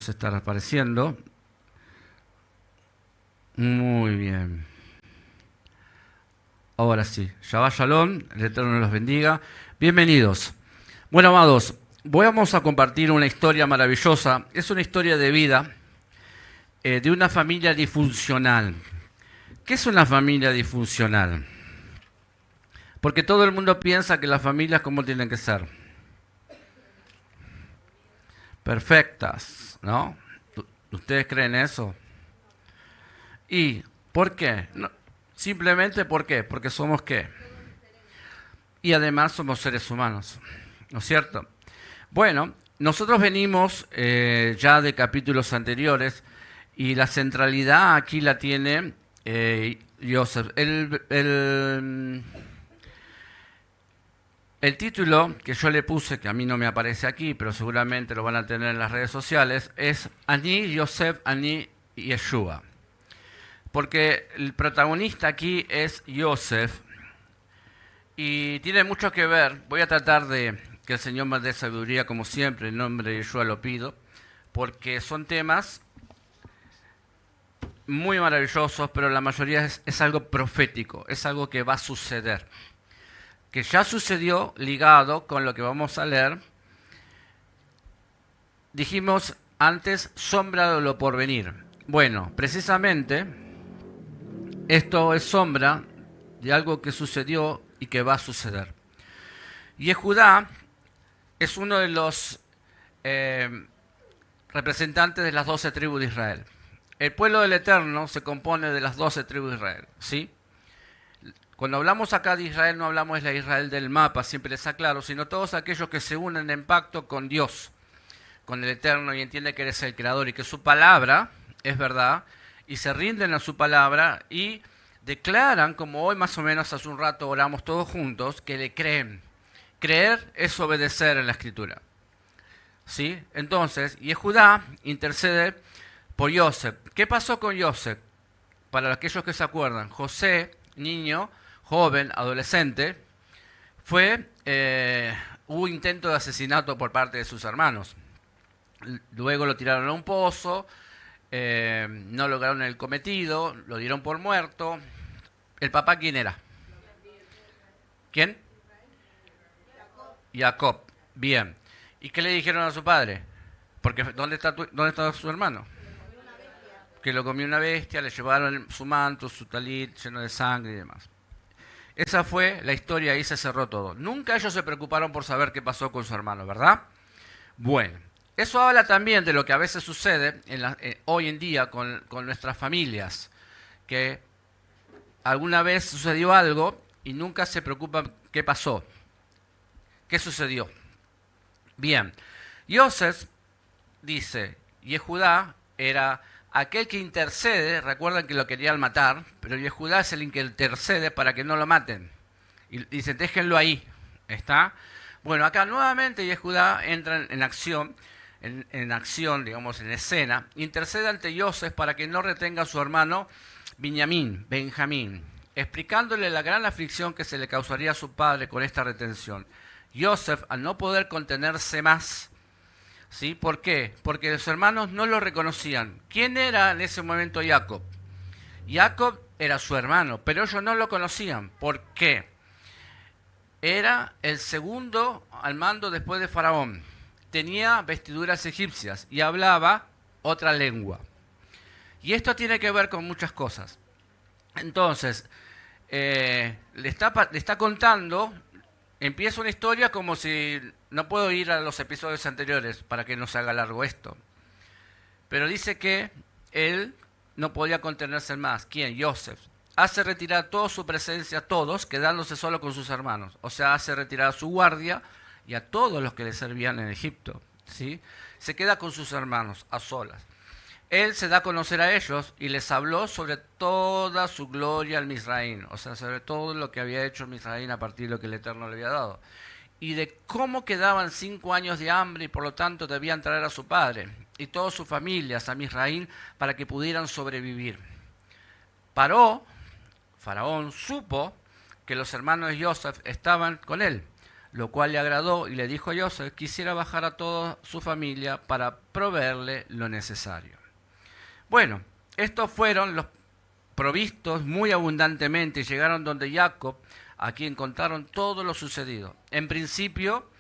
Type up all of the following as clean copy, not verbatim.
deberíamos estar apareciendo. Muy bien. Ahora sí. Shabbat Shalom, el Eterno los bendiga. Bienvenidos. Bueno, amados, vamos a compartir una historia maravillosa. Es una historia de vida de una familia disfuncional. ¿Qué es una familia disfuncional? Porque todo el mundo piensa que las familias, ¿cómo tienen que ser? Perfectas, ¿no? ¿Ustedes creen eso? ¿Y por qué? No, simplemente ¿por qué? Porque somos ¿qué? Y además somos seres humanos, ¿no es cierto? Bueno, nosotros venimos ya de capítulos anteriores y la centralidad aquí la tiene Joseph. El título que yo le puse, que a mí no me aparece aquí, pero seguramente lo van a tener en las redes sociales, es Ani Yosef, Ani Yeshua. Porque el protagonista aquí es Yosef y tiene mucho que ver. Voy a tratar de que el Señor me dé sabiduría, como siempre, en nombre de Yeshua lo pido, porque son temas muy maravillosos, pero la mayoría es algo profético, es algo que va a suceder, que ya sucedió ligado con lo que vamos a leer. Dijimos antes, sombra de lo porvenir. Bueno, precisamente esto es sombra de algo que sucedió y que va a suceder. Yehudá es uno de los representantes de las 12 tribus de Israel. El pueblo del Eterno se compone de las 12 tribus de Israel, ¿sí? Cuando hablamos acá de Israel, no hablamos de la Israel del mapa, siempre les aclaro, sino todos aquellos que se unen en pacto con Dios, con el Eterno, y entienden que Él es el Creador y que su palabra es verdad, y se rinden a su palabra y declaran, como hoy más o menos hace un rato oramos todos juntos, que le creen. Creer es obedecer en la Escritura, ¿sí? Entonces, Yehudá intercede por Yosef. ¿Qué pasó con Yosef? Para aquellos que se acuerdan, José, niño, joven, adolescente, hubo intento de asesinato por parte de sus hermanos. Luego lo tiraron a un pozo, no lograron el cometido, lo dieron por muerto. ¿El papá quién era? ¿Quién? Jacob. Bien. ¿Y qué le dijeron a su padre? Porque ¿dónde está su hermano? Que lo comió una bestia, le llevaron su manto, su talit lleno de sangre y demás. Esa fue la historia, ahí se cerró todo. Nunca ellos se preocuparon por saber qué pasó con su hermano, ¿verdad? Bueno, eso habla también de lo que a veces sucede hoy en día con nuestras familias, que alguna vez sucedió algo y nunca se preocupan qué pasó, qué sucedió. Bien, Yosef dice, Yehudá era aquel que intercede. Recuerdan que lo querían matar, pero Yehudá es el que intercede para que no lo maten. Y dice, déjenlo ahí. ¿Está? Bueno, acá nuevamente Yehudá entra en acción, digamos, en escena. Intercede ante Yosef para que no retenga a su hermano Benjamín, explicándole la gran aflicción que se le causaría a su padre con esta retención. Yosef, al no poder contenerse más, ¿sí? ¿Por qué? Porque los hermanos no lo reconocían. ¿Quién era en ese momento Jacob? Jacob era su hermano, pero ellos no lo conocían. ¿Por qué? Era el segundo al mando después de Faraón. Tenía vestiduras egipcias y hablaba otra lengua. Y esto tiene que ver con muchas cosas. Entonces, le está contando, empieza una historia como si... No puedo ir a los episodios anteriores para que no se haga largo esto. Pero dice que él no podía contenerse más. ¿Quién? Yosef. Hace retirar toda su presencia a todos, quedándose solo con sus hermanos. O sea, hace retirar a su guardia y a todos los que le servían en Egipto, ¿sí? Se queda con sus hermanos, a solas. Él se da a conocer a ellos y les habló sobre toda su gloria al Misraín. O sea, sobre todo lo que había hecho el Misraín a partir de lo que el Eterno le había dado. Y de cómo quedaban 5 años de hambre y por lo tanto debían traer a su padre y todas sus familias a Misraín para que pudieran sobrevivir. Faraón supo que los hermanos de Yosef estaban con él, lo cual le agradó y le dijo a Joseph que quisiera bajar a toda su familia para proveerle lo necesario. Bueno, estos fueron los provistos muy abundantemente y llegaron donde Jacob, a quien contaron todo lo sucedido. En principio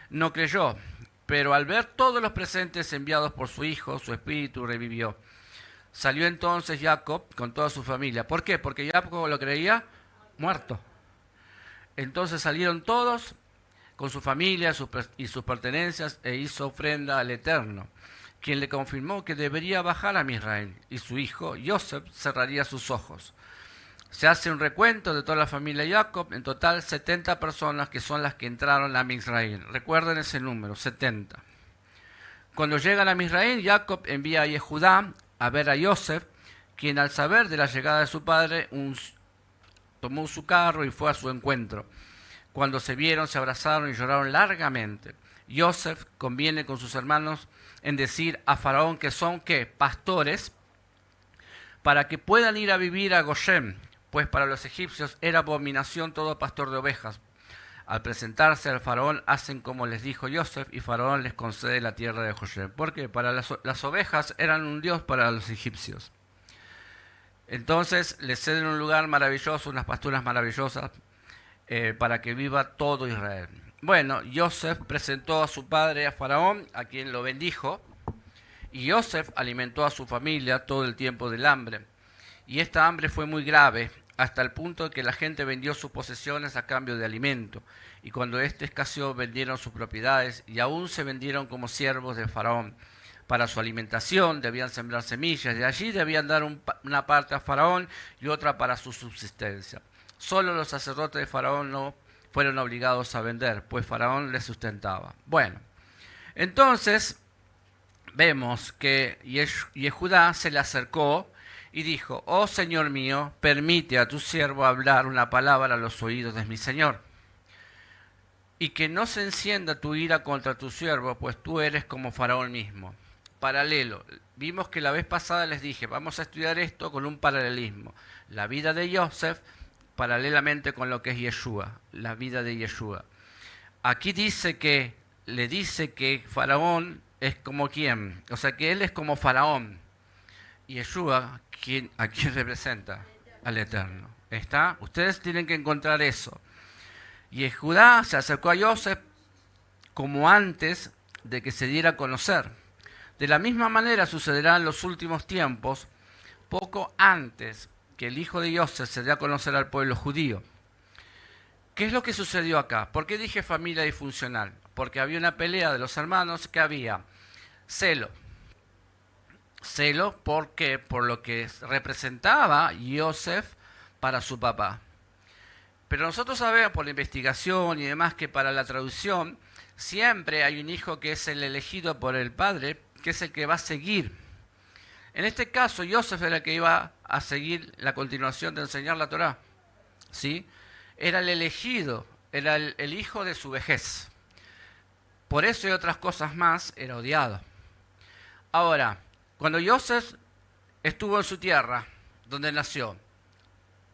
no creyó, pero al ver todos los presentes enviados por su hijo, su espíritu revivió. Salió entonces Jacob con toda su familia. ¿Por qué? Porque Jacob lo creía muerto. Entonces salieron todos con su familia y sus pertenencias e hizo ofrenda al Eterno, quien le confirmó que debería bajar a Misraim, y su hijo Joseph cerraría sus ojos. Se hace un recuento de toda la familia de Jacob, en total 70 personas que son las que entraron a Misraim. Recuerden ese número, 70. Cuando llegan a Misraim, Jacob envía a Yehudá a ver a Joseph, quien al saber de la llegada de su padre, tomó su carro y fue a su encuentro. Cuando se vieron, se abrazaron y lloraron largamente. Joseph conviene con sus hermanos en decir a Faraón que son, ¿qué? Pastores, para que puedan ir a vivir a Goshen, pues para los egipcios era abominación todo pastor de ovejas. Al presentarse al Faraón, hacen como les dijo Joseph, y Faraón les concede la tierra de Goshen. Porque para las ovejas eran un dios para los egipcios. Entonces les ceden un lugar maravilloso, unas pasturas maravillosas, para que viva todo Israel. Bueno, Joseph presentó a su padre, a Faraón, a quien lo bendijo, y Joseph alimentó a su familia todo el tiempo del hambre. Y esta hambre fue muy grave, hasta el punto de que la gente vendió sus posesiones a cambio de alimento. Y cuando éste escaseó, vendieron sus propiedades y aún se vendieron como siervos de Faraón. Para su alimentación debían sembrar semillas, de allí debían dar una parte a Faraón y otra para su subsistencia. Solo los sacerdotes de Faraón no fueron obligados a vender, pues Faraón les sustentaba. Bueno, entonces vemos que Yehudá se le acercó y dijo: oh Señor mío, permite a tu siervo hablar una palabra a los oídos de mi Señor, y que no se encienda tu ira contra tu siervo, pues tú eres como Faraón mismo. Paralelo. Vimos que la vez pasada les dije, vamos a estudiar esto con un paralelismo. La vida de Joseph paralelamente con lo que es Yeshua, la vida de Yeshua. Aquí le dice que Faraón es como quién, o sea que él es como Faraón. Y Yeshua, ¿a quién representa? Al Eterno. ¿Está? Ustedes tienen que encontrar eso. Y Judá se acercó a Joseph como antes de que se diera a conocer. De la misma manera sucederá en los últimos tiempos, poco antes que el hijo de Joseph se dé a conocer al pueblo judío. ¿Qué es lo que sucedió acá? ¿Por qué dije familia disfuncional? Porque había una pelea de los hermanos que había celo. Celo, ¿por qué? Por lo que representaba Joseph para su papá. Pero nosotros sabemos por la investigación y demás que para la traducción siempre hay un hijo que es el elegido por el padre, que es el que va a seguir. En este caso, Joseph era el que iba a seguir la continuación de enseñar la Torá. ¿Sí? Era el elegido, era el hijo de su vejez. Por eso y otras cosas más, era odiado. Ahora, cuando Joseph estuvo en su tierra, donde nació,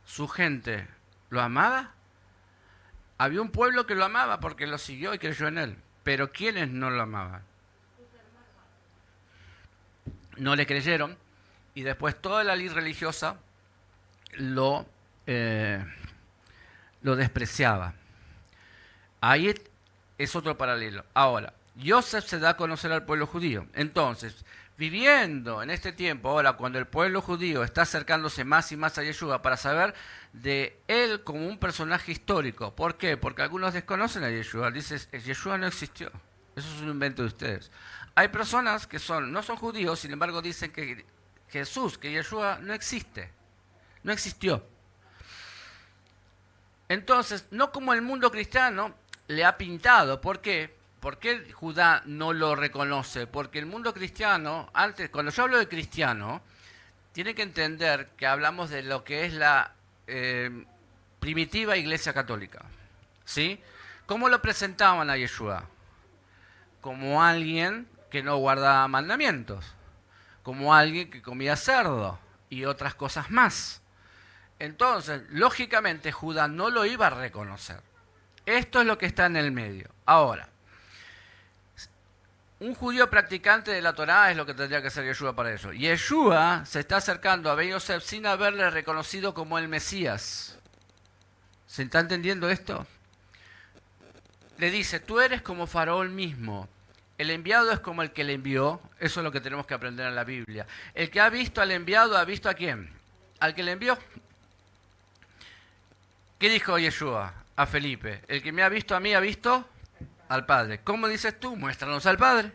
¿su gente lo amaba? Había un pueblo que lo amaba porque lo siguió y creyó en él. Pero ¿quiénes no lo amaban? No le creyeron y después toda la ley religiosa lo despreciaba. Ahí es otro paralelo. Ahora, Joseph se da a conocer al pueblo judío. Entonces, viviendo en este tiempo, ahora cuando el pueblo judío está acercándose más y más a Yeshua para saber de él como un personaje histórico. ¿Por qué? Porque algunos desconocen a Yeshua. Dicen, Yeshua no existió. Eso es un invento de ustedes. Hay personas que no son judíos, sin embargo dicen que Jesús, que Yeshua no existe. No existió. Entonces, no como el mundo cristiano le ha pintado. ¿Por qué? ¿Por qué Judá no lo reconoce? Porque el mundo cristiano, antes, cuando yo hablo de cristiano, tiene que entender que hablamos de lo que es la primitiva iglesia católica. ¿Sí? ¿Cómo lo presentaban a Yeshua? Como alguien que no guardaba mandamientos, como alguien que comía cerdo y otras cosas más. Entonces, lógicamente, Judá no lo iba a reconocer. Esto es lo que está en el medio. Ahora, un judío practicante de la Torá es lo que tendría que ser Yeshua para eso. Yeshua se está acercando a Ben Yosef sin haberle reconocido como el Mesías. ¿Se está entendiendo esto? Le dice, tú eres como Faraón mismo. El enviado es como el que le envió. Eso es lo que tenemos que aprender en la Biblia. El que ha visto al enviado, ¿ha visto a quién? Al que le envió. ¿Qué dijo Yeshua a Felipe? El que me ha visto a mí, ha visto al Padre. ¿Cómo dices tú? Muéstranos al Padre.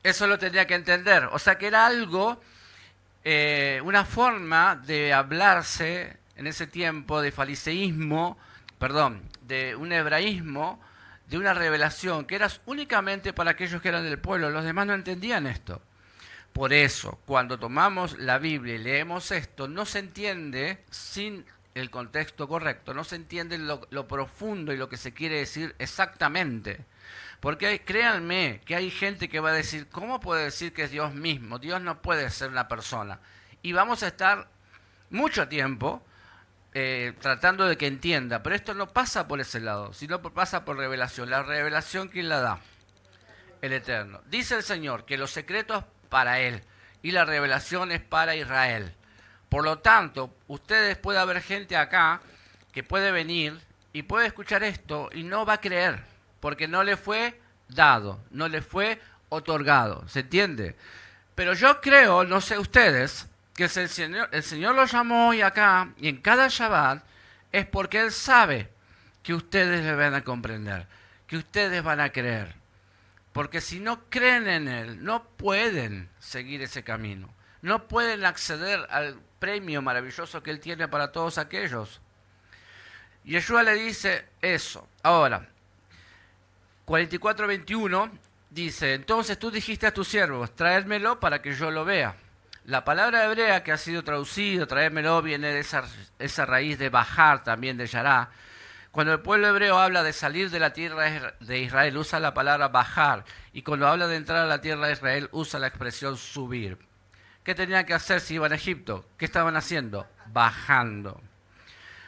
Eso lo tendría que entender. O sea que era algo, una forma de hablarse en ese tiempo de fariseísmo, de un hebraísmo, de una revelación que era únicamente para aquellos que eran del pueblo. Los demás no entendían esto. Por eso, cuando tomamos la Biblia y leemos esto, no se entiende sin el contexto correcto, no se entiende lo profundo y lo que se quiere decir exactamente. Porque créanme que hay gente que va a decir, ¿cómo puede decir que es Dios mismo? Dios no puede ser una persona. Y vamos a estar mucho tiempo tratando de que entienda, pero esto no pasa por ese lado, sino pasa por revelación. La revelación, ¿quién la da? El Eterno. Dice el Señor que los secretos para Él y la revelación es para Israel. Por lo tanto, ustedes puede haber gente acá que puede venir y puede escuchar esto y no va a creer, porque no le fue dado, no le fue otorgado, ¿se entiende? Pero yo creo, no sé ustedes, que si el Señor los llamó hoy acá y en cada Shabbat es porque Él sabe que ustedes le van a comprender, que ustedes van a creer. Porque si no creen en Él, no pueden seguir ese camino. No pueden acceder al premio maravilloso que Él tiene para todos aquellos. Yeshua le dice eso. Ahora, 44:21 dice, entonces tú dijiste a tus siervos, traédmelo para que yo lo vea. La palabra hebrea que ha sido traducido, traédmelo, viene de esa raíz de bajar también de yará. Cuando el pueblo hebreo habla de salir de la tierra de Israel, usa la palabra bajar. Y cuando habla de entrar a la tierra de Israel, usa la expresión subir. ¿Qué tenían que hacer si iban a Egipto? ¿Qué estaban haciendo? Bajando.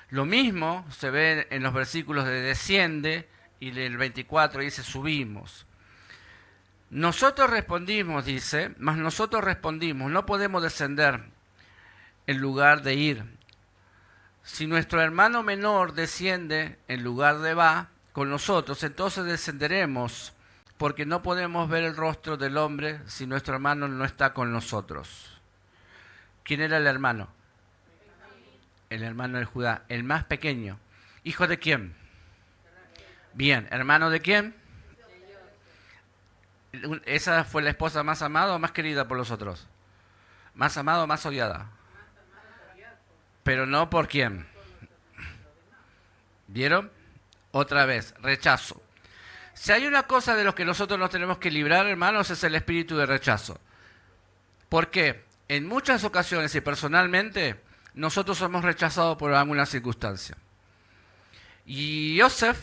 Lo mismo se ve en los versículos de desciende y el 24 dice subimos. Nosotros respondimos, dice, mas nosotros respondimos, no podemos descender en lugar de ir. Si nuestro hermano menor desciende en lugar de va con nosotros, entonces descenderemos, porque no podemos ver el rostro del hombre si nuestro hermano no está con nosotros. ¿Quién era el hermano? El hermano de Judá, el más pequeño. ¿Hijo de quién? Bien, ¿hermano de quién? ¿Esa fue la esposa más amada o más querida por los otros? ¿Más amada o más odiada? Pero no por quién. ¿Vieron? Otra vez, rechazo. Si hay una cosa de los que nosotros nos tenemos que librar, hermanos, es el espíritu de rechazo. ¿Por qué? En muchas ocasiones y personalmente, nosotros somos rechazados por alguna circunstancia. Y Yosef,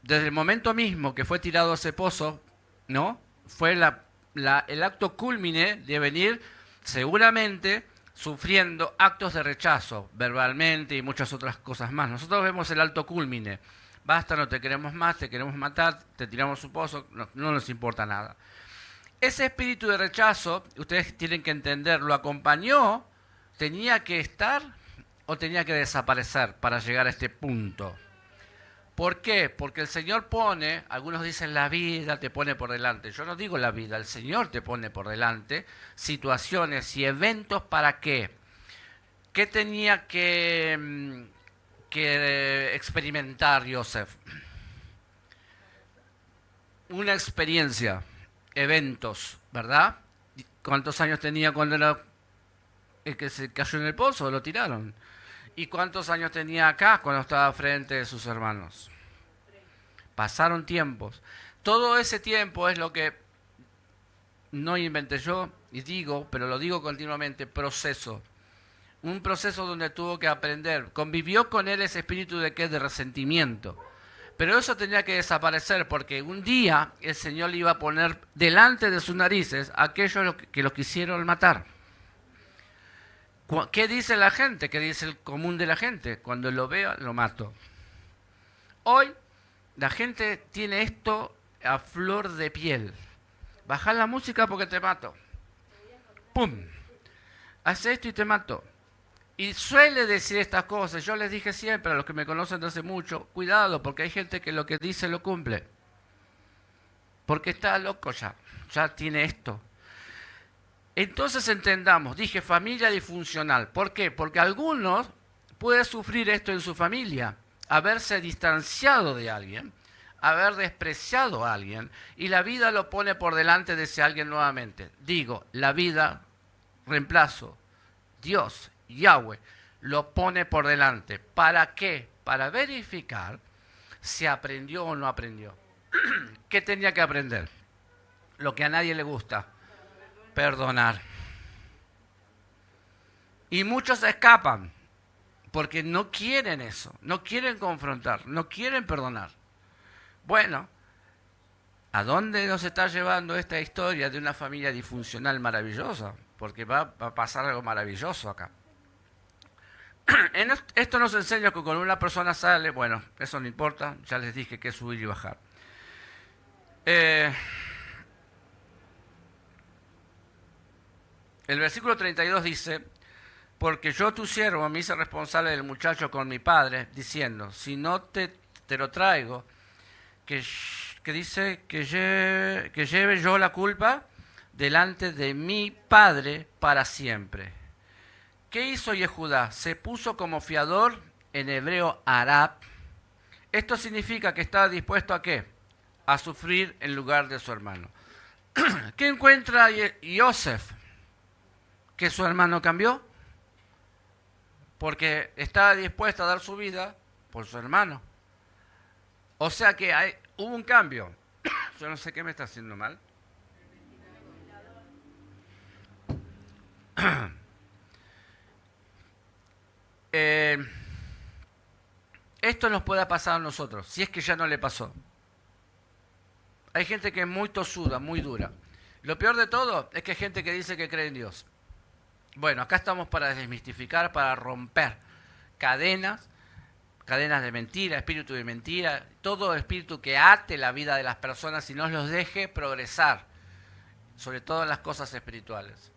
desde el momento mismo que fue tirado a ese pozo, ¿no? Fue el acto cúlmine de venir seguramente sufriendo actos de rechazo, verbalmente y muchas otras cosas más. Nosotros vemos el alto cúlmine. Basta, no te queremos más, te queremos matar, te tiramos un pozo, no nos importa nada. Ese espíritu de rechazo, ustedes tienen que entender, lo acompañó, tenía que estar o tenía que desaparecer para llegar a este punto. ¿Por qué? Porque el Señor pone, algunos dicen la vida te pone por delante. Yo no digo la vida, el Señor te pone por delante situaciones y eventos para qué. ¿Qué tenía que experimentar Yosef? Una experiencia, eventos, ¿verdad? ¿Cuántos años tenía cuando era el que se cayó en el pozo? Lo tiraron. ¿Y cuántos años tenía acá cuando estaba frente de sus hermanos? Pasaron tiempos. Todo ese tiempo es lo que no inventé yo y digo, pero lo digo continuamente, proceso. Un proceso donde tuvo que aprender. Convivió con él ese espíritu de qué, de resentimiento. Pero eso tenía que desaparecer porque un día el Señor le iba a poner delante de sus narices a aquellos que lo quisieron matar. ¿Qué dice la gente? ¿Qué dice el común de la gente? Cuando lo vea, lo mato. Hoy la gente tiene esto a flor de piel. Bajar la música porque te mato. ¡Pum! Haz esto y te mato. Y suele decir estas cosas. Yo les dije siempre a los que me conocen desde hace mucho, cuidado, porque hay gente que lo que dice lo cumple. Porque está loco ya tiene esto. Entonces entendamos, dije familia disfuncional. ¿Por qué? Porque algunos pueden sufrir esto en su familia, haberse distanciado de alguien, haber despreciado a alguien, y la vida lo pone por delante de ese alguien nuevamente. Digo, la vida, reemplazo, Dios, Yahweh, lo pone por delante. ¿Para qué? Para verificar si aprendió o no aprendió. ¿Qué tenía que aprender? Lo que a nadie le gusta, perdonar. Y muchos escapan porque no quieren eso, no quieren confrontar, no quieren perdonar. Bueno, ¿a dónde nos está llevando esta historia de una familia disfuncional maravillosa? Porque va a pasar algo maravilloso acá. Esto nos enseña que cuando una persona sale, bueno, eso no importa, ya les dije que es subir y bajar. El versículo 32 dice, porque yo tu siervo me hice responsable del muchacho con mi padre, diciendo, si no te lo traigo, que dice que lleve yo la culpa delante de mi padre para siempre. ¿Qué hizo Yehudá? Se puso como fiador, en hebreo Arab. Esto significa que estaba dispuesto a ¿qué? A sufrir en lugar de su hermano. ¿Qué encuentra Yosef? Que su hermano cambió, porque estaba dispuesto a dar su vida por su hermano. O sea que hubo un cambio. Yo no sé qué me está haciendo mal. Esto nos puede pasar a nosotros, si es que ya no le pasó. Hay gente que es muy tosuda, muy dura. Lo peor de todo es que hay gente que dice que cree en Dios. Bueno, acá estamos para desmistificar, para romper cadenas de mentira, espíritu de mentira, todo espíritu que ate la vida de las personas y no los deje progresar, sobre todo en las cosas espirituales.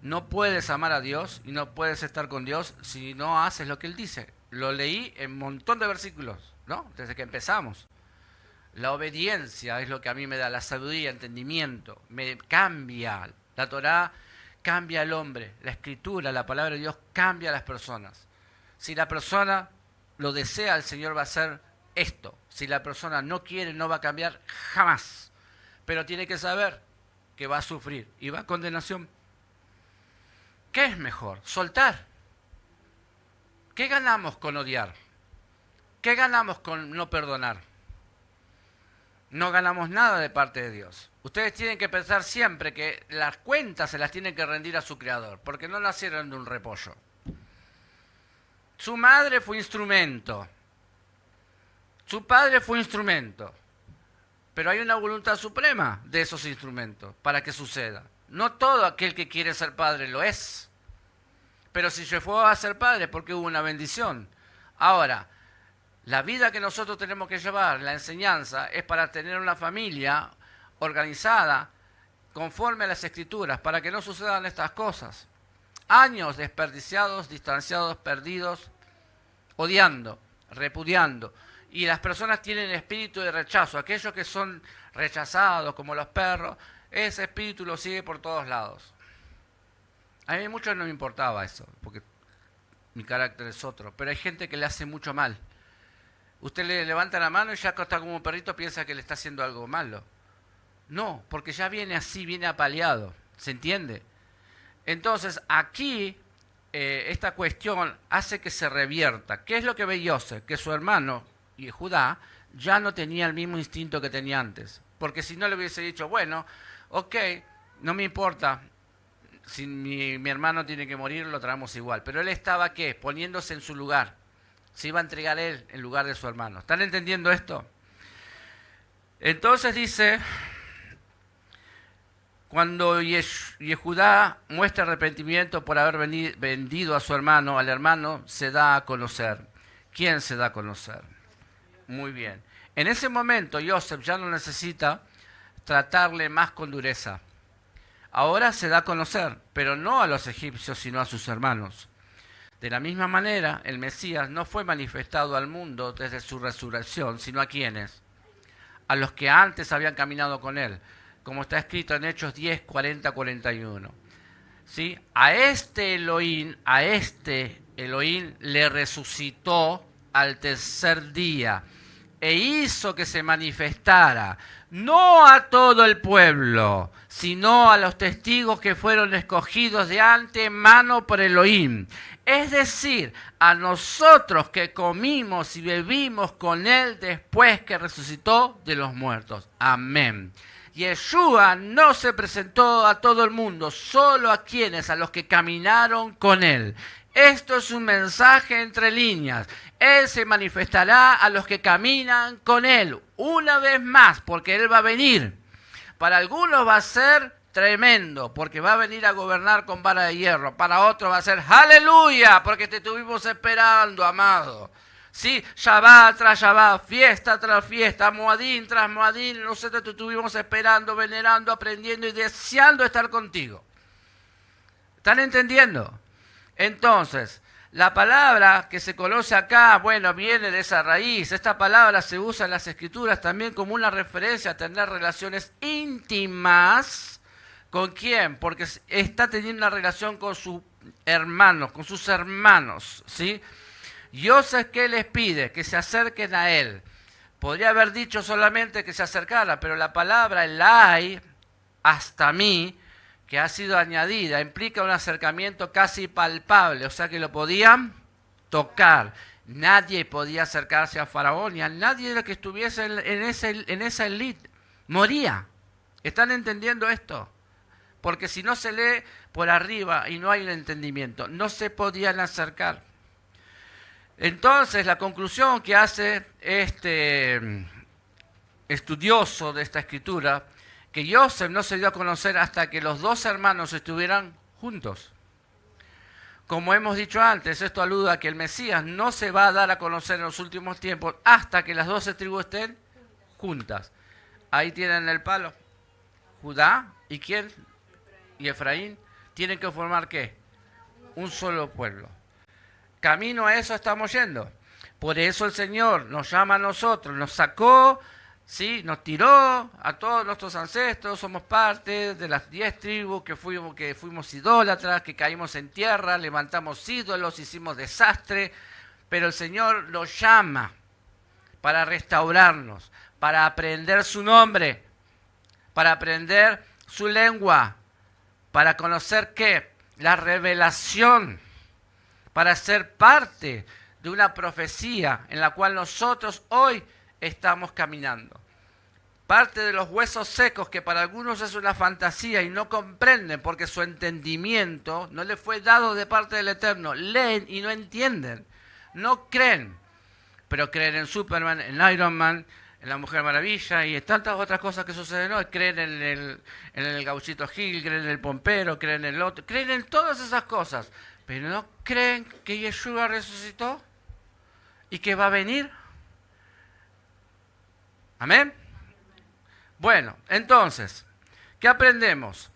No puedes amar a Dios y no puedes estar con Dios si no haces lo que Él dice. Lo leí en un montón de versículos, ¿no? Desde que empezamos. La obediencia es lo que a mí me da la sabiduría, entendimiento, me cambia. La Torá cambia al hombre, la Escritura, la palabra de Dios cambia a las personas. Si la persona lo desea, el Señor va a hacer esto. Si la persona no quiere, no va a cambiar jamás. Pero tiene que saber que va a sufrir y va a condenación. ¿Qué es mejor? Soltar. ¿Qué ganamos con odiar? ¿Qué ganamos con no perdonar? No ganamos nada de parte de Dios. Ustedes tienen que pensar siempre que las cuentas se las tienen que rendir a su Creador, porque no nacieron de un repollo. Su madre fue instrumento. Su padre fue instrumento. Pero hay una voluntad suprema de esos instrumentos para que suceda. No todo aquel que quiere ser padre lo es. Pero si se fue a ser padre porque hubo una bendición. Ahora, la vida que nosotros tenemos que llevar, la enseñanza, es para tener una familia organizada conforme a las Escrituras, para que no sucedan estas cosas. Años desperdiciados, distanciados, perdidos, odiando, repudiando. Y las personas tienen espíritu de rechazo. Aquellos que son rechazados, como los perros, ese espíritu lo sigue por todos lados. A mí mucho no me importaba eso, porque mi carácter es otro. Pero hay gente que le hace mucho mal. Usted le levanta la mano y ya está como un perrito, piensa que le está haciendo algo malo. No, porque ya viene así, viene apaleado. ¿Se entiende? Entonces, aquí, esta cuestión hace que se revierta. ¿Qué es lo que ve Yosef? Que su hermano, Judá, ya no tenía el mismo instinto que tenía antes. Porque si no le hubiese dicho, bueno, ok, no me importa, si mi hermano tiene que morir, lo traemos igual. Pero él estaba, ¿qué? Poniéndose en su lugar. Se iba a entregar él en lugar de su hermano. ¿Están entendiendo esto? Entonces dice, cuando Yehudá muestra arrepentimiento por haber vendido a su hermano, al hermano se da a conocer. ¿Quién se da a conocer? Muy bien. En ese momento Joseph ya no necesita tratarle más con dureza. Ahora se da a conocer, pero no a los egipcios, sino a sus hermanos. De la misma manera, el Mesías no fue manifestado al mundo desde su resurrección, sino a quienes, a los que antes habían caminado con él, como está escrito en Hechos 10, 40, 41. ¿Sí? A este Elohim le resucitó al tercer día e hizo que se manifestara, no a todo el pueblo, sino a los testigos que fueron escogidos de antemano por Elohim. Es decir, a nosotros que comimos y bebimos con él después que resucitó de los muertos. Amén. Yeshua no se presentó a todo el mundo, solo a los que caminaron con él. Esto es un mensaje entre líneas. Él se manifestará a los que caminan con él una vez más, porque él va a venir. Para algunos va a ser tremendo, porque va a venir a gobernar con vara de hierro. Para otros va a ser aleluya, porque te estuvimos esperando, amado. Sí, Shabbat tras Shabbat, fiesta tras fiesta, Moadín tras Moadín, nosotros te estuvimos esperando, venerando, aprendiendo y deseando estar contigo. ¿Están entendiendo? Entonces, la palabra que se conoce acá, bueno, viene de esa raíz. Esta palabra se usa en las Escrituras también como una referencia a tener relaciones íntimas. ¿Con quién? Porque está teniendo una relación con sus hermanos, ¿sí? Joseph, ¿qué les pide? Que se acerquen a él. Podría haber dicho solamente que se acercara, pero la palabra elai, hasta mí, que ha sido añadida, implica un acercamiento casi palpable, o sea que lo podían tocar. Nadie podía acercarse a Faraón, y a nadie de los que estuviese en esa élite moría. ¿Están entendiendo esto? Porque si no se lee por arriba y no hay un entendimiento, no se podían acercar. Entonces, la conclusión que hace este estudioso de esta escritura, que Joseph no se dio a conocer hasta que los dos hermanos estuvieran juntos. Como hemos dicho antes, esto alude a que el Mesías no se va a dar a conocer en los últimos tiempos hasta que las 12 tribus estén juntas. Ahí tienen el palo. Judá, ¿y quién? Y Efraín. Tienen que formar ¿qué? Un solo pueblo. Camino a eso estamos yendo. Por eso el Señor nos llama a nosotros, nos sacó, ¿sí? Nos tiró a todos nuestros ancestros, somos parte de las 10 tribus que fuimos idólatras, que caímos en tierra, levantamos ídolos, hicimos desastre, pero el Señor nos llama para restaurarnos, para aprender su nombre, para aprender su lengua, para conocer ¿qué? La revelación, para ser parte de una profecía en la cual nosotros hoy estamos caminando. Parte de los huesos secos que para algunos es una fantasía y no comprenden porque su entendimiento no les fue dado de parte del Eterno. Leen y no entienden, no creen, pero creen en Superman, en Iron Man, en la Mujer Maravilla y en tantas otras cosas que suceden hoy. Creen en el Gauchito Gil, creen en el Pompero, creen en el otro, creen en todas esas cosas, pero no creen que Yeshua resucitó y que va a venir. Amén. Bueno, entonces, ¿qué aprendemos?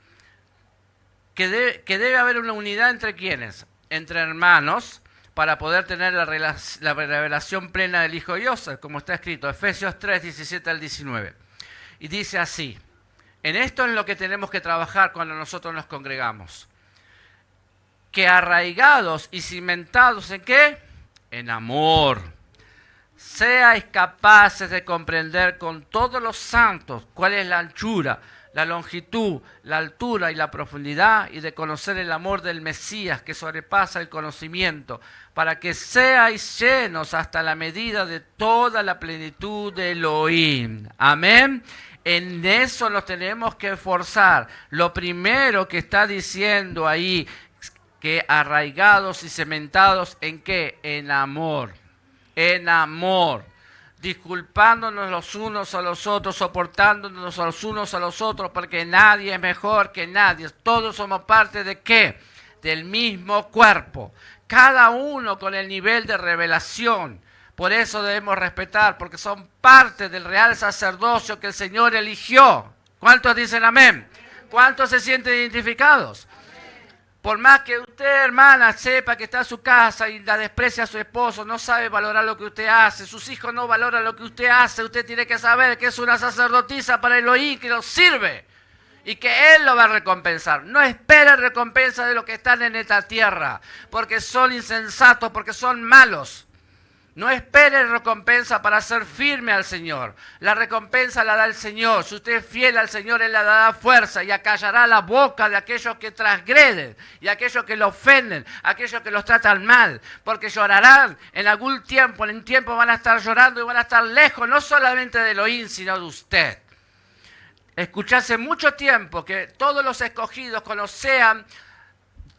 Que debe haber una unidad entre ¿quiénes? Entre hermanos, para poder tener la revelación plena del Hijo de Dios, como está escrito, Efesios 3, 17 al 19. Y dice así, en esto es lo que tenemos que trabajar cuando nosotros nos congregamos. Que arraigados y cimentados ¿en qué? En amor. Seáis capaces de comprender con todos los santos cuál es la anchura, la longitud, la altura y la profundidad, y de conocer el amor del Mesías que sobrepasa el conocimiento, para que seáis llenos hasta la medida de toda la plenitud de Elohim. Amén. En eso nos tenemos que esforzar. Lo primero que está diciendo ahí, que arraigados y cementados ¿en qué? En amor. En amor, disculpándonos los unos a los otros, soportándonos los unos a los otros, porque nadie es mejor que nadie. Todos somos parte ¿de qué? Del mismo cuerpo. Cada uno con el nivel de revelación Por eso debemos respetar, porque son parte del real sacerdocio que el Señor eligió. ¿Cuántos dicen amén? ¿Cuántos se sienten identificados? Por más que usted, hermana, sepa que está en su casa y la desprecia a su esposo, no sabe valorar lo que usted hace, sus hijos no valoran lo que usted hace, usted tiene que saber que es una sacerdotisa para Elohim que los sirve y que Él lo va a recompensar. No espere recompensa de los que están en esta tierra, porque son insensatos, porque son malos. No espere recompensa para ser firme al Señor. La recompensa la da el Señor. Si usted es fiel al Señor, Él le dará fuerza y acallará la boca de aquellos que transgreden y aquellos que lo ofenden, aquellos que los tratan mal. Porque llorarán en algún tiempo, en un tiempo van a estar llorando y van a estar lejos, no solamente de Elohim, sino de usted. Escuché hace mucho tiempo que todos los escogidos, cuando sean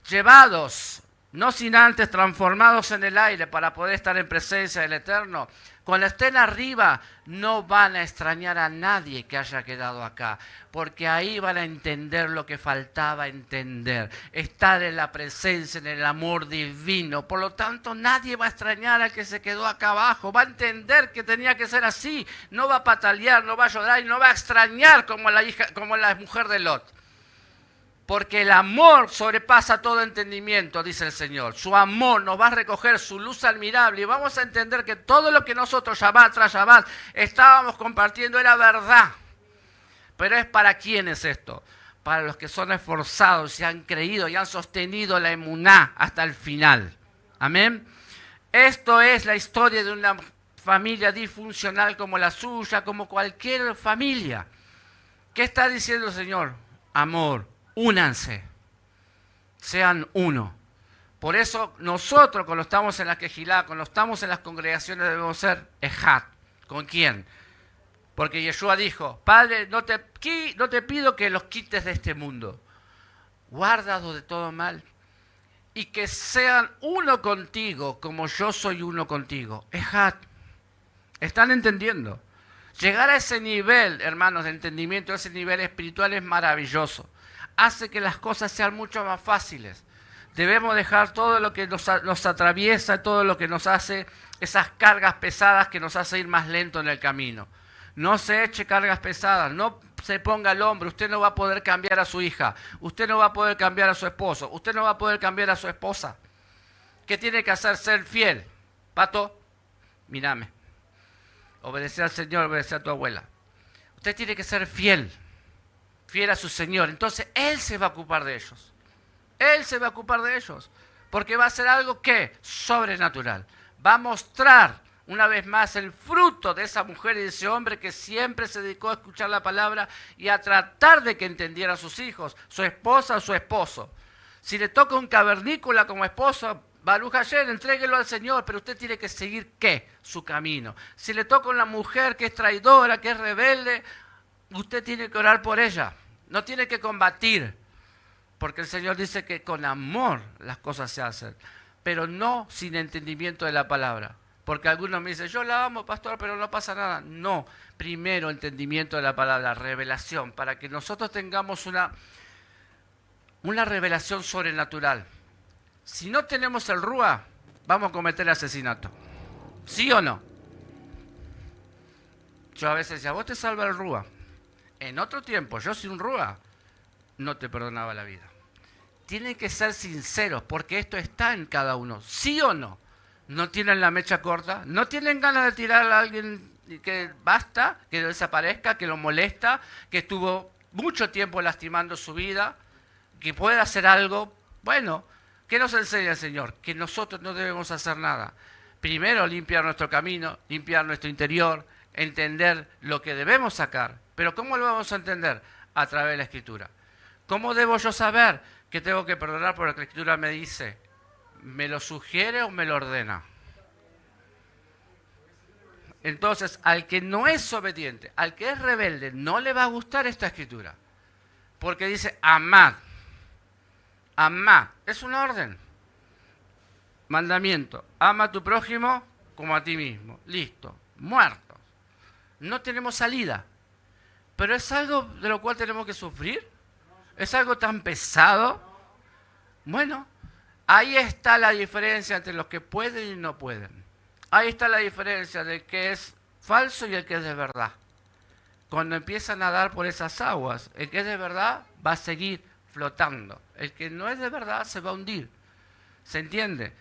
llevados, no sin antes transformados en el aire para poder estar en presencia del Eterno, cuando estén arriba no van a extrañar a nadie que haya quedado acá, porque ahí van a entender lo que faltaba entender, estar en la presencia, en el amor divino. Por lo tanto, nadie va a extrañar al que se quedó acá abajo, va a entender que tenía que ser así, no va a patalear, no va a llorar y no va a extrañar como la mujer de Lot. Porque el amor sobrepasa todo entendimiento, dice el Señor. Su amor nos va a recoger su luz admirable y vamos a entender que todo lo que nosotros, Shabbat tras Shabbat, estábamos compartiendo era verdad. Pero ¿es para quién es esto? Para los que son esforzados y han creído y han sostenido la emuná hasta el final. Amén. Esto es la historia de una familia disfuncional como la suya, como cualquier familia. ¿Qué está diciendo el Señor? Amor. Únanse, sean uno. Por eso nosotros cuando estamos en la quejilá, cuando estamos en las congregaciones debemos ser ejat. ¿Con quién? Porque Yeshua dijo, Padre, no te pido que los quites de este mundo. Guárdalos de todo mal y que sean uno contigo como yo soy uno contigo. Ejat. ¿Están entendiendo? Llegar a ese nivel, hermanos, de entendimiento, a ese nivel espiritual es maravilloso. Hace que las cosas sean mucho más fáciles. Debemos dejar todo lo que nos atraviesa, todo lo que nos hace, esas cargas pesadas que nos hace ir más lento en el camino. No se eche cargas pesadas, no se ponga al hombro. Usted no va a poder cambiar a su hija, usted no va a poder cambiar a su esposo, usted no va a poder cambiar a su esposa. ¿Qué tiene que hacer? Ser fiel. Pato, mírame. Obedecer al Señor, obedecer a tu abuela. Usted tiene que ser fiel. Fiel a su Señor, entonces Él se va a ocupar de ellos. Él se va a ocupar de ellos, porque va a ser algo que sobrenatural. Va a mostrar una vez más el fruto de esa mujer y de ese hombre que siempre se dedicó a escuchar la palabra y a tratar de que entendieran a sus hijos, su esposa o su esposo. Si le toca un cavernícola como esposo, Baruch Hashem, entréguelo al Señor, pero usted tiene que seguir, ¿qué? Su camino. Si le toca una mujer que es traidora, que es rebelde, usted tiene que orar por ella. No tiene que combatir, porque el Señor dice que con amor las cosas se hacen, pero no sin entendimiento de la palabra. Porque algunos me dicen, yo la amo, pastor, pero no pasa nada. No, primero entendimiento de la palabra, revelación, para que nosotros tengamos una revelación sobrenatural. Si no tenemos el Rúa, vamos a cometer asesinato. ¿Sí o no? Yo a veces decía, vos te salva el Rúa. En otro tiempo, yo sin Rúa, no te perdonaba la vida. Tienen que ser sinceros, porque esto está en cada uno. ¿Sí o no? ¿No tienen la mecha corta? ¿No tienen ganas de tirar a alguien que basta, que desaparezca, que lo molesta, que estuvo mucho tiempo lastimando su vida, que pueda hacer algo? Bueno, ¿qué nos enseña el Señor? Que nosotros no debemos hacer nada. Primero limpiar nuestro camino, limpiar nuestro interior, entender lo que debemos sacar. Pero ¿cómo lo vamos a entender? A través de la Escritura. ¿Cómo debo yo saber que tengo que perdonar por lo que la Escritura me dice? ¿Me lo sugiere o me lo ordena? Entonces, al que no es obediente, al que es rebelde, no le va a gustar esta Escritura. Porque dice, amad. Amad. Es un orden. Mandamiento. Ama a tu prójimo como a ti mismo. Listo. Muertos. No tenemos salida. Pero es algo de lo cual tenemos que sufrir. Es algo tan pesado. Bueno, ahí está la diferencia entre los que pueden y no pueden. Ahí está la diferencia del que es falso y el que es de verdad. Cuando empiezan a nadar por esas aguas, el que es de verdad va a seguir flotando. El que no es de verdad se va a hundir. ¿Se entiende?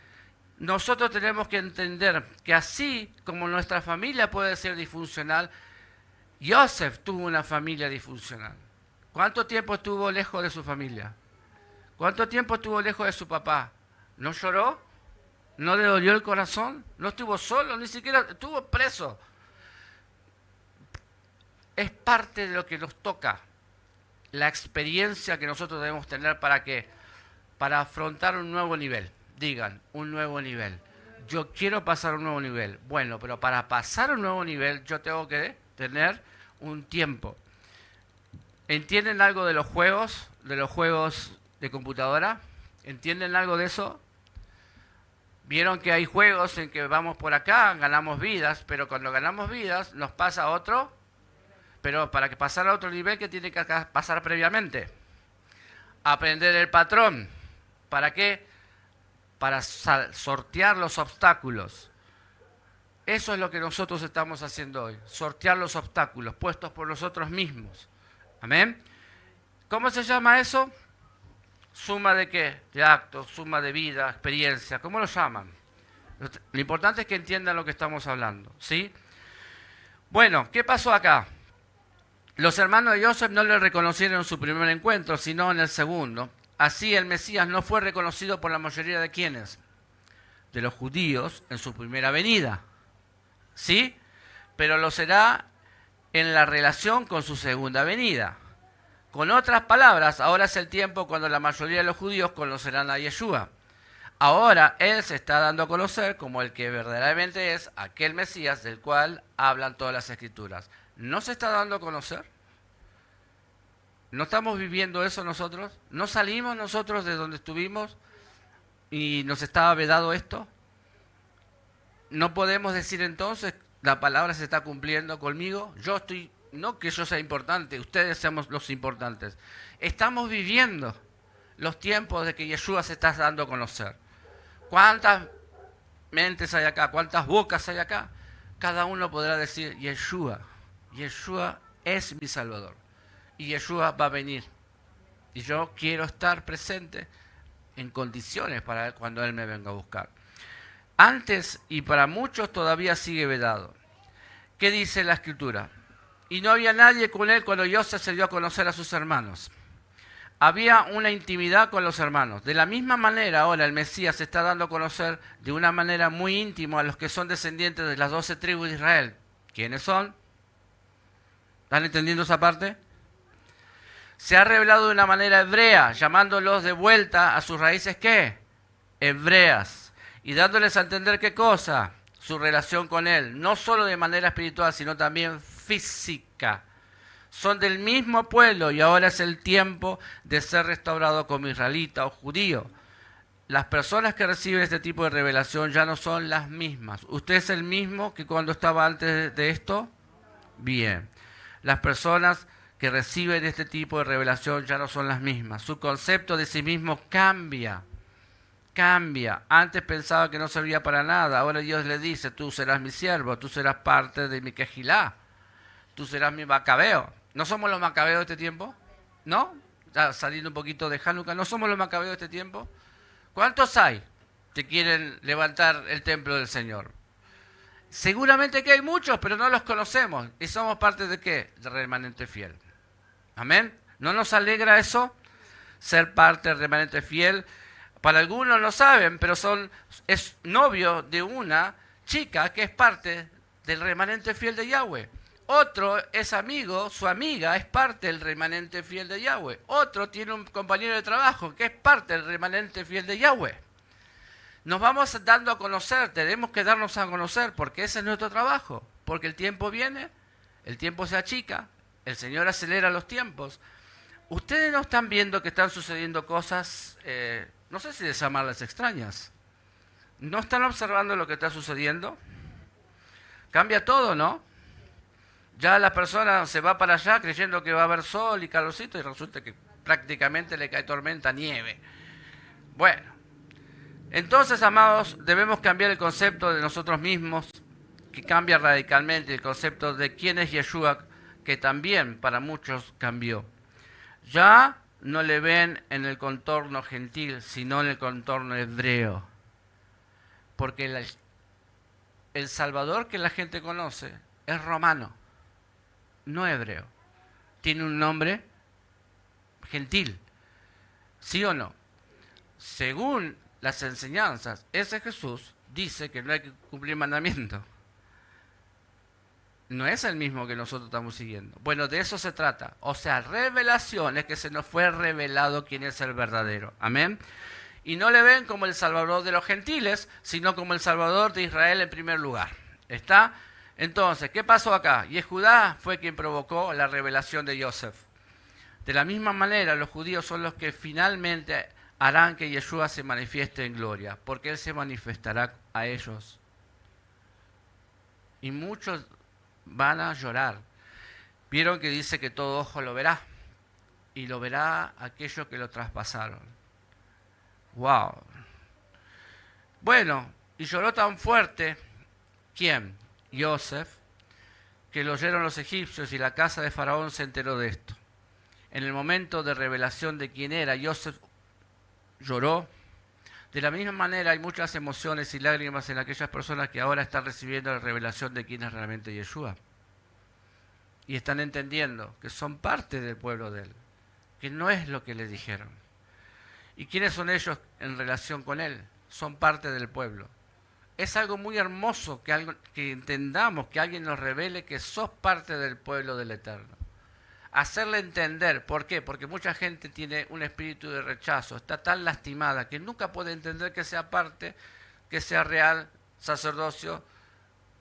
Nosotros tenemos que entender que así como nuestra familia puede ser disfuncional, Joseph tuvo una familia disfuncional. ¿Cuánto tiempo estuvo lejos de su familia? ¿Cuánto tiempo estuvo lejos de su papá? ¿No lloró? ¿No le dolió el corazón? ¿No estuvo solo? Ni siquiera estuvo preso. Es parte de lo que nos toca, la experiencia que nosotros debemos tener para ¿qué? Para afrontar un nuevo nivel. Digan, un nuevo nivel. Yo quiero pasar un nuevo nivel. Bueno, pero para pasar un nuevo nivel yo tengo que tener un tiempo. ¿Entienden algo de los juegos de computadora? ¿Entienden algo de eso? Vieron que hay juegos en que vamos por acá, ganamos vidas, pero cuando ganamos vidas nos pasa otro. Pero para que pasar a otro nivel, ¿qué tiene que pasar previamente? Aprender el patrón. ¿Para qué? Para sortear los obstáculos. Eso es lo que nosotros estamos haciendo hoy. Sortear los obstáculos puestos por nosotros mismos. ¿Amén? ¿Cómo se llama eso? ¿Suma de qué? De actos, suma de vida, experiencia. ¿Cómo lo llaman? Lo importante es que entiendan lo que estamos hablando. ¿Sí? Bueno, ¿qué pasó acá? Los hermanos de Joseph no le reconocieron en su primer encuentro, sino en el segundo. Así el Mesías no fue reconocido por la mayoría de quienes, de los judíos, en su primera venida. ¿Sí? Pero lo será en la relación con su segunda venida. Con otras palabras, ahora es el tiempo cuando la mayoría de los judíos conocerán a Yeshua. Ahora Él se está dando a conocer como el que verdaderamente es aquel Mesías del cual hablan todas las Escrituras. ¿No se está dando a conocer? ¿No estamos viviendo eso nosotros? ¿No salimos nosotros de donde estuvimos y nos estaba vedado esto? ¿No podemos decir entonces, la palabra se está cumpliendo conmigo? Yo estoy, no que yo sea importante, ustedes seamos los importantes. Estamos viviendo los tiempos de que Yeshua se está dando a conocer. ¿Cuántas mentes hay acá? ¿Cuántas bocas hay acá? Cada uno podrá decir, Yeshua es mi Salvador. Y Yeshua va a venir. Y yo quiero estar presente en condiciones para cuando Él me venga a buscar. Antes, y para muchos todavía sigue vedado. ¿Qué dice la Escritura? Y no había nadie con Él cuando Joseph se dio a conocer a sus hermanos. Había una intimidad con los hermanos. De la misma manera, ahora el Mesías se está dando a conocer de una manera muy íntima a los que son descendientes de las 12 tribus de Israel. ¿Quiénes son? ¿Están entendiendo esa parte? Se ha revelado de una manera hebrea, llamándolos de vuelta a sus raíces, ¿qué? Hebreas. Y dándoles a entender qué cosa, su relación con Él, no solo de manera espiritual, sino también física. Son del mismo pueblo y ahora es el tiempo de ser restaurado como israelita o judío. Las personas que reciben este tipo de revelación ya no son las mismas. ¿Usted es el mismo que cuando estaba antes de esto? Bien. Las personas que reciben este tipo de revelación ya no son las mismas. Su concepto de sí mismo cambia. Antes pensaba que no servía para nada. Ahora Dios le dice, tú serás mi siervo, tú serás parte de mi quejilá, tú serás mi macabeo. ¿No somos los macabeos de este tiempo? ¿No? Ya saliendo un poquito de Hanukkah, ¿no somos los macabeos de este tiempo? ¿Cuántos hay que quieren levantar el templo del Señor? Seguramente que hay muchos, pero no los conocemos. ¿Y somos parte de qué? Del remanente fiel. ¿Amén? ¿No nos alegra eso? Ser parte del remanente fiel. Para algunos lo saben, pero es novio de una chica que es parte del remanente fiel de Yahweh. Otro es amigo, su amiga es parte del remanente fiel de Yahweh. Otro tiene un compañero de trabajo que es parte del remanente fiel de Yahweh. Nos vamos dando a conocer, tenemos que darnos a conocer porque ese es nuestro trabajo. Porque el tiempo viene, el tiempo se achica, el Señor acelera los tiempos. Ustedes no están viendo que están sucediendo cosas, no sé si de llamarlas extrañas. ¿No están observando lo que está sucediendo? Cambia todo, ¿no? Ya la persona se va para allá creyendo que va a haber sol y calorcito y resulta que prácticamente le cae tormenta, nieve. Bueno, Entonces, amados, debemos cambiar el concepto de nosotros mismos, que cambia radicalmente el concepto de quién es Yeshua, que también para muchos cambió. Ya no le ven en el contorno gentil, sino en el contorno hebreo. Porque el Salvador que la gente conoce es romano, no hebreo. Tiene un nombre gentil. ¿Sí o no? Según las enseñanzas, ese Jesús dice que no hay que cumplir mandamientos. No es el mismo que nosotros estamos siguiendo. Bueno, de eso se trata. O sea, revelación es que se nos fue revelado quién es el verdadero. Amén. Y no le ven como el Salvador de los gentiles, sino como el Salvador de Israel en primer lugar. ¿Está? Entonces, ¿qué pasó acá? Yehudá fue quien provocó la revelación de Yosef. De la misma manera, los judíos son los que finalmente harán que Yeshua se manifieste en gloria, porque Él se manifestará a ellos. Y muchos van a llorar. Vieron que dice que todo ojo lo verá, y lo verá aquellos que lo traspasaron. ¡Wow! Bueno, y lloró tan fuerte, ¿quién? Yosef, que lo oyeron los egipcios y la casa de Faraón se enteró de esto. En el momento de revelación de quién era, Yosef lloró. De la misma manera hay muchas emociones y lágrimas en aquellas personas que ahora están recibiendo la revelación de quién es realmente Yeshua. Y están entendiendo que son parte del pueblo de Él, que no es lo que le dijeron. ¿Y quiénes son ellos en relación con Él? Son parte del pueblo. Es algo muy hermoso que entendamos, que alguien nos revele que sos parte del pueblo del Eterno. Hacerle entender, ¿por qué? Porque mucha gente tiene un espíritu de rechazo, está tan lastimada que nunca puede entender que sea parte, que sea real, sacerdocio,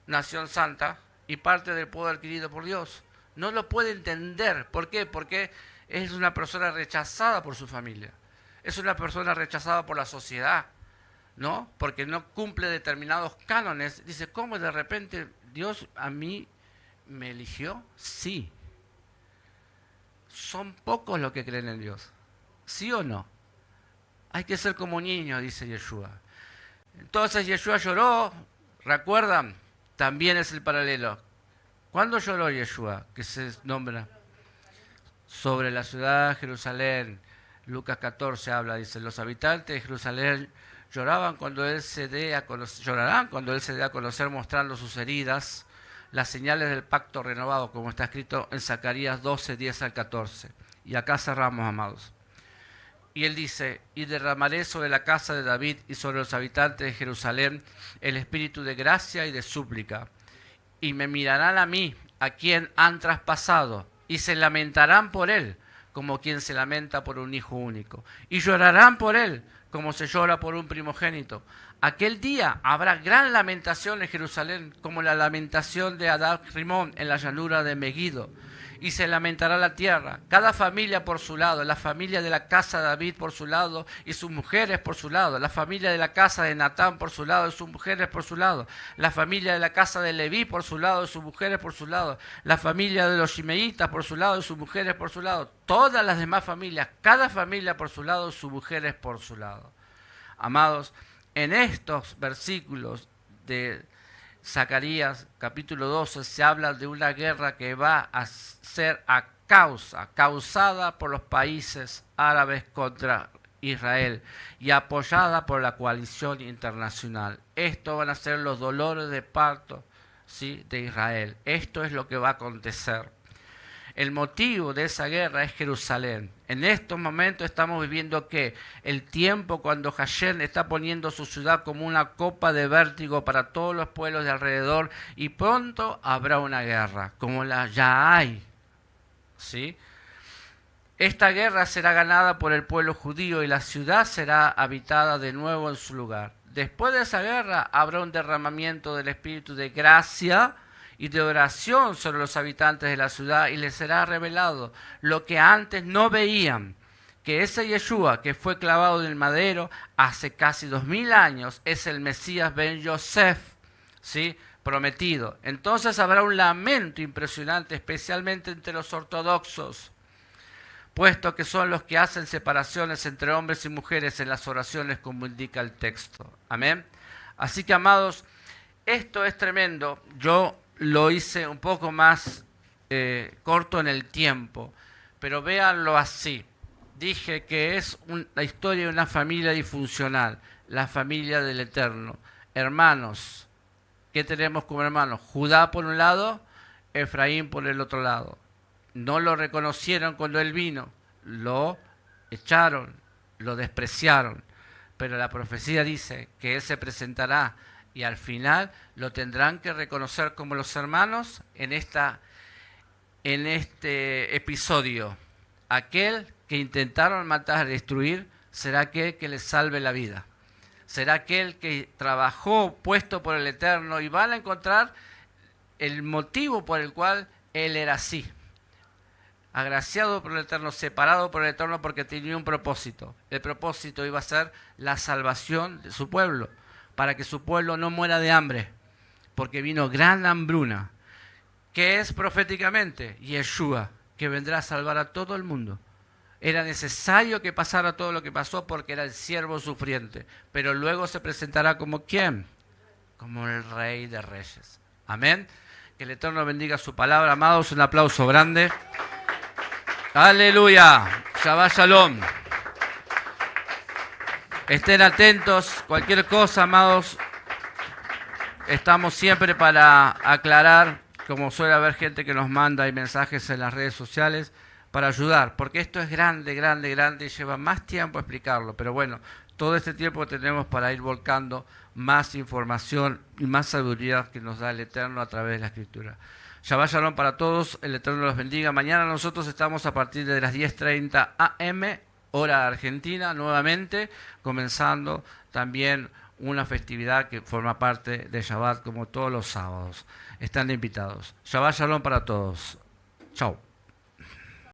nación santa y parte del pueblo adquirido por Dios. No lo puede entender, ¿por qué? Porque es una persona rechazada por su familia, es una persona rechazada por la sociedad, ¿no? Porque no cumple determinados cánones. Dice, ¿cómo de repente Dios a mí me eligió? Sí. Son pocos los que creen en Dios. ¿Sí o no? Hay que ser como niño, dice Yeshua. Entonces Yeshua lloró, ¿recuerdan? También es el paralelo. ¿Cuándo lloró Yeshua? Que se nombra sobre la ciudad de Jerusalén. Lucas 14 habla, dice, los habitantes de Jerusalén llorarán cuando Él se dé a conocer mostrando sus heridas, las señales del pacto renovado, como está escrito en Zacarías 12, 10 al 14. Y acá cerramos, amados. Y Él dice, y derramaré sobre la casa de David y sobre los habitantes de Jerusalén el espíritu de gracia y de súplica. Y me mirarán a mí, a quien han traspasado, y se lamentarán por Él, como quien se lamenta por un hijo único. Y llorarán por Él, como se llora por un primogénito. Aquel día habrá gran lamentación en Jerusalén, como la lamentación de Adad Rimón en la llanura de Megiddo. Y se lamentará la tierra, cada familia por su lado, la familia de la casa de David por su lado y sus mujeres por su lado, la familia de la casa de Natán por su lado y sus mujeres por su lado, la familia de la casa de Leví por su lado y sus mujeres por su lado, la familia de los shimeitas por su lado y sus mujeres por su lado, todas las demás familias, cada familia por su lado y sus mujeres por su lado. Amados, en estos versículos de Zacarías capítulo 12 se habla de una guerra que va a ser causada por los países árabes contra Israel y apoyada por la coalición internacional. Estos van a ser los dolores de parto, ¿sí?, de Israel. Esto es lo que va a acontecer. El motivo de esa guerra es Jerusalén. En estos momentos estamos viviendo que el tiempo cuando Hashem está poniendo su ciudad como una copa de vértigo para todos los pueblos de alrededor y pronto habrá una guerra, como la ya hay. ¿Sí? Esta guerra será ganada por el pueblo judío y la ciudad será habitada de nuevo en su lugar. Después de esa guerra habrá un derramamiento del espíritu de gracia y de oración sobre los habitantes de la ciudad y les será revelado lo que antes no veían, que ese Yeshua que fue clavado en el madero hace casi 2000 años es el Mesías Ben Yosef, ¿sí?, prometido. Entonces habrá un lamento impresionante, especialmente entre los ortodoxos, puesto que son los que hacen separaciones entre hombres y mujeres en las oraciones como indica el texto. Amén. Así que, amados, esto es tremendo. Yo lo hice un poco más corto en el tiempo, pero véanlo así. Dije que es la historia de una familia disfuncional, la familia del Eterno. Hermanos, ¿qué tenemos como hermanos? Judá por un lado, Efraín por el otro lado. No lo reconocieron cuando él vino, lo echaron, lo despreciaron. Pero la profecía dice que él se presentará y al final lo tendrán que reconocer como los hermanos en este episodio. Aquel que intentaron matar y destruir será aquel que les salve la vida. Será aquel que trabajó puesto por el Eterno y van a encontrar el motivo por el cual él era así. Agraciado por el Eterno, separado por el Eterno porque tenía un propósito. El propósito iba a ser la salvación de su pueblo, para que su pueblo no muera de hambre, porque vino gran hambruna, que es proféticamente Yeshua, que vendrá a salvar a todo el mundo. Era necesario que pasara todo lo que pasó porque era el siervo sufriente, pero luego se presentará como ¿quién? Como el Rey de Reyes. Amén. Que el Eterno bendiga su palabra, amados. Un aplauso grande. Aleluya. Shabbat Shalom. Estén atentos. Cualquier cosa, amados. Estamos siempre para aclarar, como suele haber gente que nos manda mensajes en las redes sociales, para ayudar, porque esto es grande, grande, grande y lleva más tiempo explicarlo. Pero bueno, todo este tiempo tenemos para ir volcando más información y más sabiduría que nos da el Eterno a través de la Escritura. Shabbat Shalom para todos, el Eterno los bendiga. Mañana nosotros estamos a partir de las 10:30 AM, hora argentina, nuevamente, comenzando también una festividad que forma parte de Shabbat como todos los sábados. Están invitados. Shabbat Shalom para todos. Chao.